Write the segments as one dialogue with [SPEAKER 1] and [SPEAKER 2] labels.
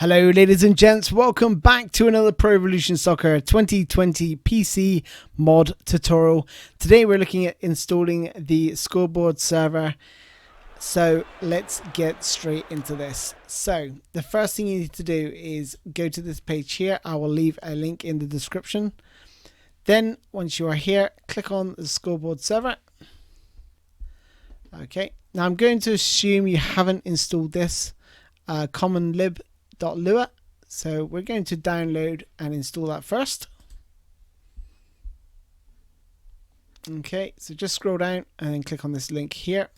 [SPEAKER 1] Hello ladies and gents, welcome back to another Pro Evolution Soccer 2020 PC mod tutorial. Today we're looking at installing the Scoreboard Server. So let's get straight into this. So the first thing you need to do is go to this page here. I will leave a link in the description. Then once you are here, click on the Scoreboard Server. Okay, now I'm going to assume you haven't installed this Common Lib. Lua. So we're going to download and install that first. Okay, so just scroll down and then click on this link here.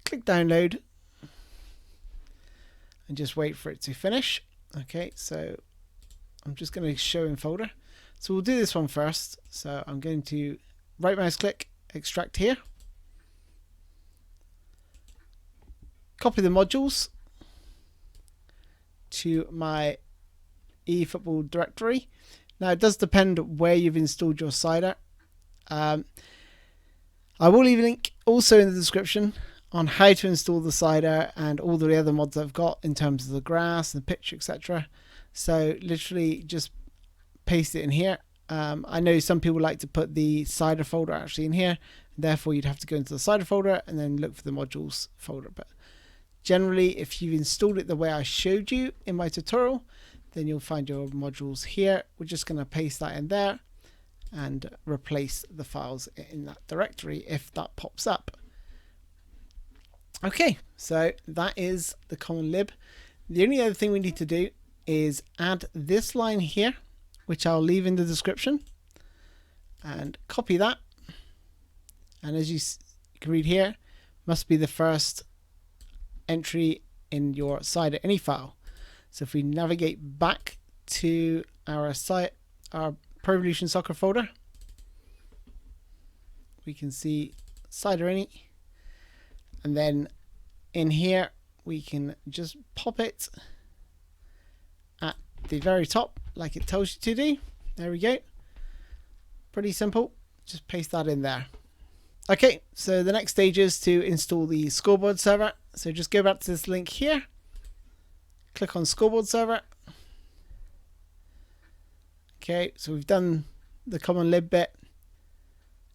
[SPEAKER 1] Click download and just wait for it to finish. Okay, so I'm just going to show in folder. So we'll do this one first. So I'm going to right mouse click, extract here. Copy the modules to my eFootball directory. Now it does depend where you've installed your cider. I will leave a link also in the description on how to install the cider and all the other mods I've got in terms of the grass and the pitch, etc. So literally just paste it in here. I know some people like to put the cider folder actually in here. Therefore you'd have to go into the cider folder and then look for the modules folder. But generally, if you've installed it the way I showed you in my tutorial, then you'll find your modules here. We're just going to paste that in there and replace the files in that directory if that pops up. Okay, so that is the Common Lib. The only other thing we need to do is add this line here, which I'll leave in the description, and copy that. And as you can read here, must be the first entry in your cider any file. So if we navigate back to our site, our Pro Evolution Soccer folder, we can see cider any, and then in here we can just pop it at the very top like it tells you to do. There we go. Pretty simple. Just paste that in there. Okay, so the next stage is to install the Scoreboard Server. So just go back to this link here, click on Scoreboard Server. Okay, so we've done the Common Lib bit.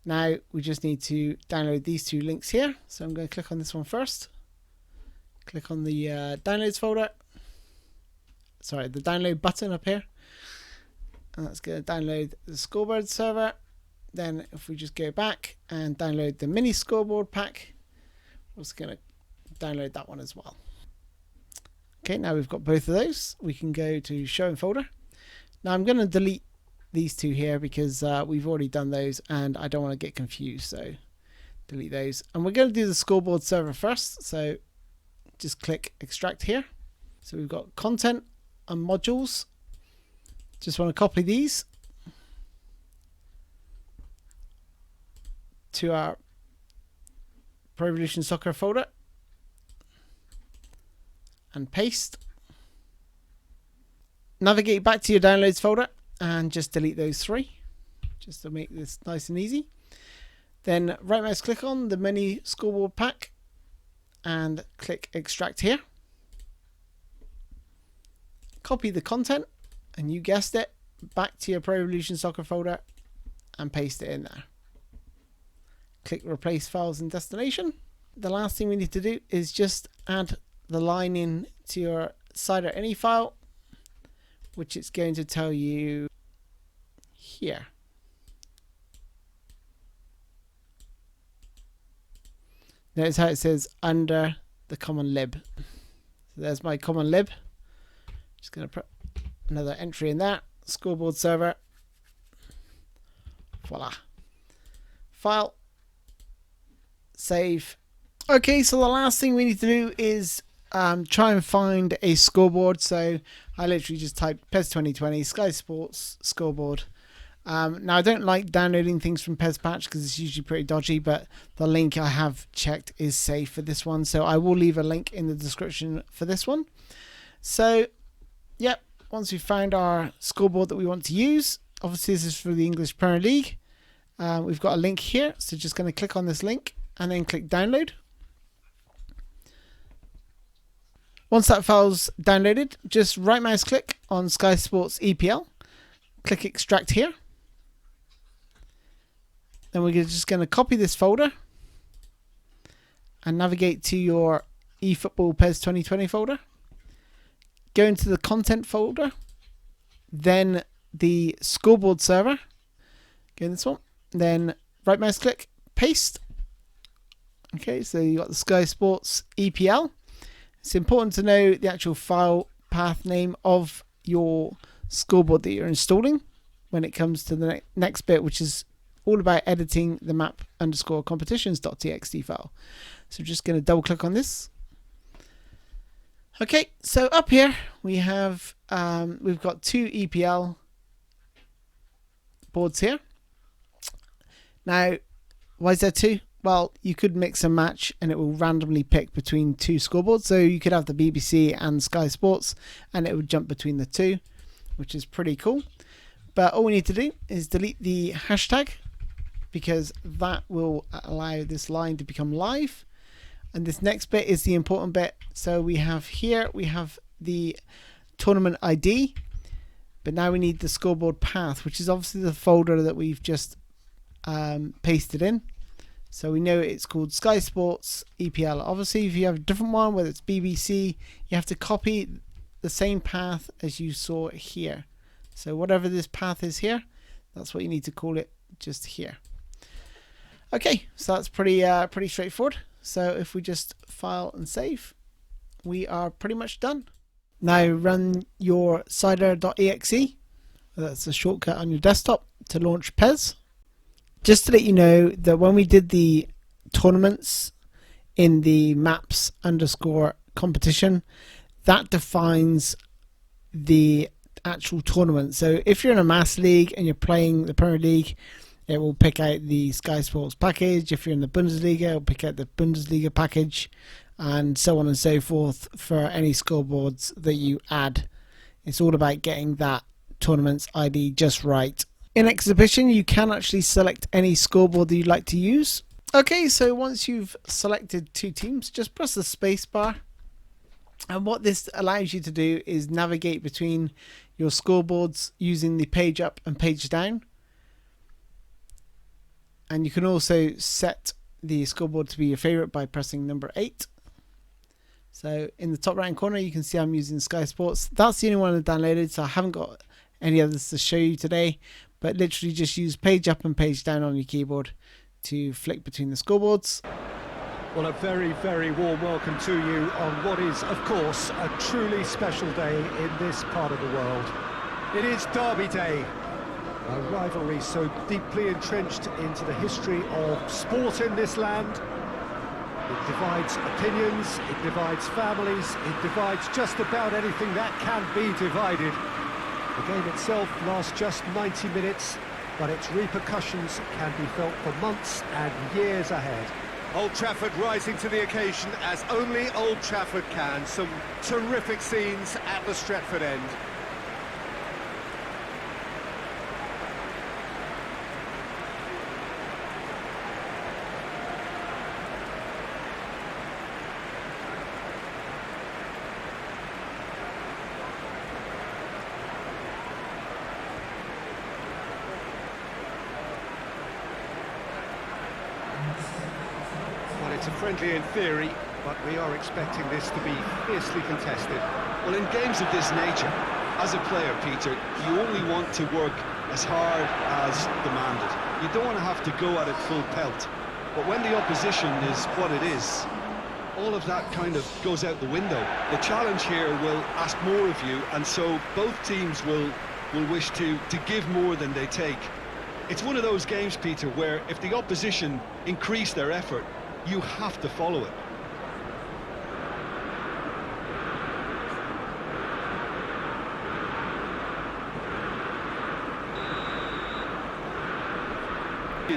[SPEAKER 1] Now we just need to download these two links here. So I'm going to click on this one first. Click on the downloads folder. Sorry, the download button up here. And that's going to download the Scoreboard Server. Then if we just go back and download the mini scoreboard pack, we're also going to download that one as well. Okay, now we've got both of those. We can go to show in folder. Now I'm going to delete these two here because we've already done those and I don't want to get confused. So delete those. And we're going to do the Scoreboard Server first. So just click extract here. So we've got content and modules. Just want to copy these to our Pro Evolution Soccer folder and paste. Navigate back to your downloads folder and just delete those three just to make this nice and easy. Then right mouse click on the mini scoreboard pack and click extract here. Copy the content and you guessed it, back to your Pro Evolution Soccer folder and paste it in there. Click replace files and destination. The last thing we need to do is just add the line in to your cider any file, which it's going to tell you here. Notice how it says under the Common Lib. So there's my Common Lib. Just going to put another entry in there. Scoreboard Server. Voila. File. Save. Okay, so the last thing we need to do is try and find a scoreboard. So I literally just typed PES2020 Sky Sports scoreboard. Now I don't like downloading things from PES patch because it's usually pretty dodgy, but the link I have checked is safe for this one, so I will leave a link in the description for this one. So yep, once we've found our scoreboard that we want to use, obviously this is for the English Premier League. We've got a link here, so just going to click on this link and then click download. Once that file's downloaded, just right mouse click on Sky Sports EPL, click extract here. Then we're just going to copy this folder and navigate to your EFootball PES2020 folder. Go into the content folder, then the Scoreboard Server. Go in this one, then right mouse click, paste. Okay, so you got the Sky Sports EPL. It's important to know the actual file path name of your scoreboard that you're installing when it comes to the next bit, which is all about editing the map_competitions.txt file. So just going to double click on this. Okay, so up here we have we've got 2 EPL boards here. Now, why is there 2? Well, you could mix and match and it will randomly pick between 2 scoreboards. So you could have the BBC and Sky Sports and it would jump between the 2, which is pretty cool. But all we need to do is delete the hashtag because that will allow this line to become live. And this next bit is the important bit. So we have here, we have the tournament ID, but now we need the scoreboard path, which is obviously the folder that we've just pasted in. So we know it's called Sky Sports EPL. Obviously, if you have a different one, whether it's BBC, you have to copy the same path as you saw here. So whatever this path is here, that's what you need to call it just here. Okay, so that's pretty straightforward. So if we just file and save, we are pretty much done. Now run your cider.exe. That's a shortcut on your desktop to launch PES. Just to let you know that when we did the tournaments in the maps_competition, that defines the actual tournament. So if you're in a mass league and you're playing the Premier League, it will pick out the Sky Sports package. If you're in the Bundesliga, it will pick out the Bundesliga package, and so on and so forth for any scoreboards that you add. It's all about getting that tournament's ID just right. In Exhibition, you can actually select any scoreboard that you'd like to use. Okay, so once you've selected 2 teams, just press the space bar. And what this allows you to do is navigate between your scoreboards using the page up and page down. And you can also set the scoreboard to be your favorite by pressing number 8. So in the top right hand corner, you can see I'm using Sky Sports. That's the only one I've downloaded, so I haven't got any others to show you today. But literally just use page up and page down on your keyboard to flick between the scoreboards.
[SPEAKER 2] Well, a very, very warm welcome to you on what is, of course, a truly special day in this part of the world. It is Derby Day, a rivalry so deeply entrenched into the history of sport in this land. It divides opinions, it divides families, it divides just about anything that can be divided. The game itself lasts just 90 minutes, but its repercussions can be felt for months and years ahead.
[SPEAKER 3] Old Trafford rising to the occasion as only Old Trafford can. Some terrific scenes at the Stretford end.
[SPEAKER 2] It's a friendly in theory, but we are expecting this to be fiercely contested.
[SPEAKER 4] Well, in games of this nature, as a player, Peter, you only want to work as hard as demanded. You don't want to have to go at it full pelt. But when the opposition is what it is, all of that kind of goes out the window. The challenge here will ask more of you, and so both teams will wish to give more than they take. It's one of those games, Peter, where if the opposition increase their effort, you have to follow it.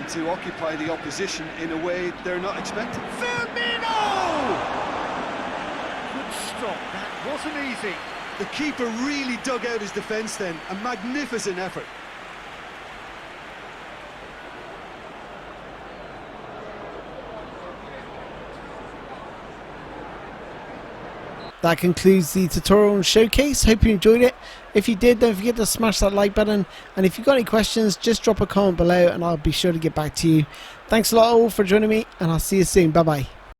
[SPEAKER 4] To occupy the opposition in a way they're not expecting.
[SPEAKER 2] Firmino! Good stop, that wasn't easy.
[SPEAKER 4] The keeper really dug out his defence then, a magnificent effort.
[SPEAKER 1] that concludes the tutorial and showcase. Hope you enjoyed it. If you did, don't forget to smash that like button, and if you've got any questions, just drop a comment below and I'll be sure to get back to you. Thanks a lot all for joining me, and I'll see you soon. Bye bye.